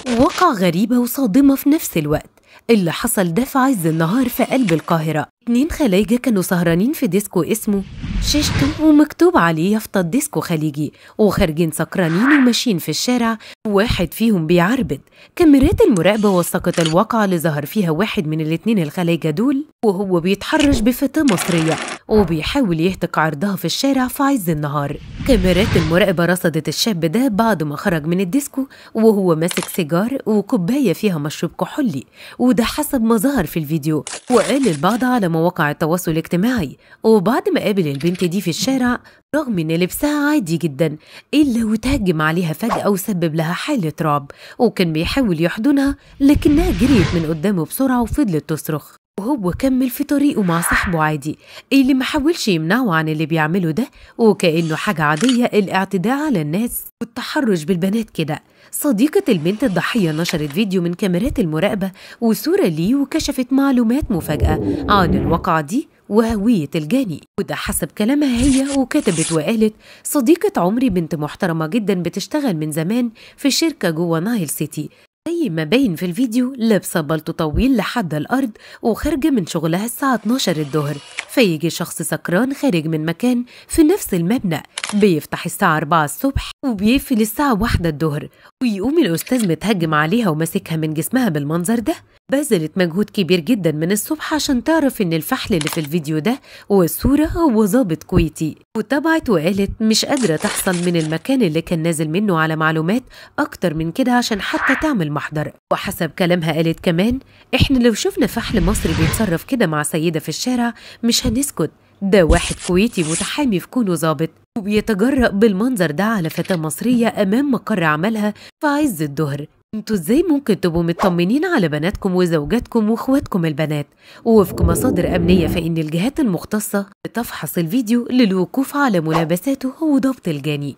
واقعة غريبة وصادمة في نفس الوقت. اللي حصل ده في عز النهار في قلب القاهرة. 2 خلايجة كانوا سهرانين في ديسكو اسمه شيشتو ومكتوب عليه يافطة ديسكو خليجي، وخارجين سكرانين وماشيين في الشارع، واحد فيهم بيعربد. كاميرات المراقبة وثقت الواقعة اللي ظهر فيها واحد من ال2 الخلايجة دول وهو بيتحرش بفتاة مصرية وبيحاول يهتك عرضها في الشارع في عز النهار. كاميرات المراقبة رصدت الشاب ده بعد ما خرج من الديسكو وهو ماسك سيجار وكوباية فيها مشروب كحولي، وده حسب ما ظهر في الفيديو. وقال البعض على مواقع التواصل الاجتماعي، وبعد ما قابل البنت دي في الشارع رغم ان لبسها عادي جدا الا وتهجم عليها فجأة وسبب لها حالة رعب، وكان بيحاول يحضنها لكنها جريت من قدامه بسرعة وفضلت تصرخ، وهو كمل في طريقه مع صاحبه عادي اللي ما حاولش يمنعه عن اللي بيعمله ده، وكأنه حاجة عادية الاعتداء على الناس والتحرش بالبنات كده. صديقة البنت الضحية نشرت فيديو من كاميرات المراقبة وصورة ليه وكشفت معلومات مفاجأة عن الواقعة دي وهوية الجاني، وده حسب كلامها هي. وكتبت وقالت: صديقة عمري، بنت محترمة جدا بتشتغل من زمان في شركة جوه نايل سيتي، زي ما باين في الفيديو لابسه بلطو طويل لحد الارض وخارجه من شغلها الساعه 12 الظهر، فيجي شخص سكران خارج من مكان في نفس المبنى بيفتح الساعه 4 الصبح وبيقفل الساعه 1 الظهر، ويقوم الاستاذ متهجم عليها وماسكها من جسمها بالمنظر ده. بذلت مجهود كبير جدا من الصبح عشان تعرف ان الفحل اللي في الفيديو ده والصوره هو ضابط كويتي، وتابعت وقالت مش قادره تحصل من المكان اللي كان نازل منه على معلومات اكتر من كده عشان حتى تعمل محضر. وحسب كلامها قالت كمان: احنا لو شفنا فحل مصري بيتصرف كده مع سيده في الشارع مش هنسكت، ده واحد كويتي متحامي في كونه ظابط وبيتجرأ بالمنظر ده على فتاة مصرية أمام مقر عملها في عز الظهر. انتوا ازاي ممكن تبقوا مطمنين على بناتكم وزوجاتكم واخواتكم البنات؟ ووفق مصادر أمنية فإن الجهات المختصة بتفحص الفيديو للوقوف على ملابساته وضبط الجاني.